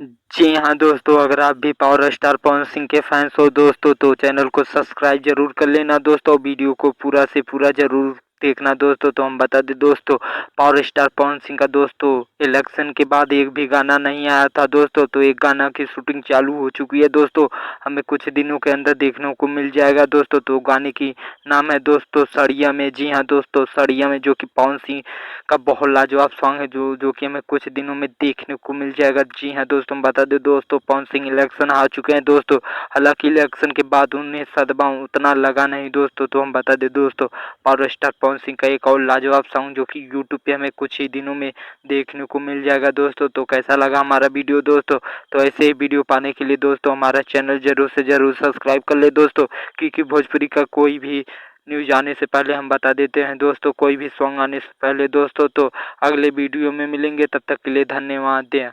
जी हाँ दोस्तों, अगर आप भी पावर स्टार पवन सिंह के फैंस हो दोस्तों तो चैनल को सब्सक्राइब जरूर कर लेना दोस्तों। वीडियो को पूरा से पूरा जरूर देखना दोस्तों। तो हम बता दें दोस्तों, पावर स्टार पवन सिंह का दोस्तों इलेक्शन के बाद एक भी गाना नहीं आया था दोस्तों। तो एक गाना की शूटिंग चालू हो चुकी है दोस्तों, हमें कुछ दिनों के अंदर देखने को मिल जाएगा दोस्तों। तो गाने की नाम है दोस्तों सड़िया में। जी हाँ दोस्तों, सड़िया में, जो कि पवन सिंह का बहुत लाजवाब सॉन्ग है, जो कि हमें कुछ दिनों में देखने को मिल जाएगा। जी हाँ दोस्तों, हम बता दें दोस्तों, पवन सिंह इलेक्शन हार चुके हैं दोस्तों। हालांकि इलेक्शन के बाद उन्हें सदमा उतना लगा नहीं दोस्तों। तो हम बता दें दोस्तों, पावर स्टार पवन सिंह का एक और लाजवाब सॉन्ग जो कि यूट्यूब पे हमें कुछ ही दिनों में देखने को मिल जाएगा दोस्तों। तो कैसा लगा हमारा वीडियो दोस्तों? तो ऐसे ही वीडियो पाने के लिए दोस्तों हमारा चैनल जरूर से जरूर सब्सक्राइब कर ले दोस्तों, क्योंकि भोजपुरी का कोई भी न्यूज़ आने से पहले हम बता देते हैं दोस्तों, कोई भी सॉन्ग आने से पहले दोस्तों। तो अगले वीडियो में मिलेंगे, तब तक के लिए धन्यवाद।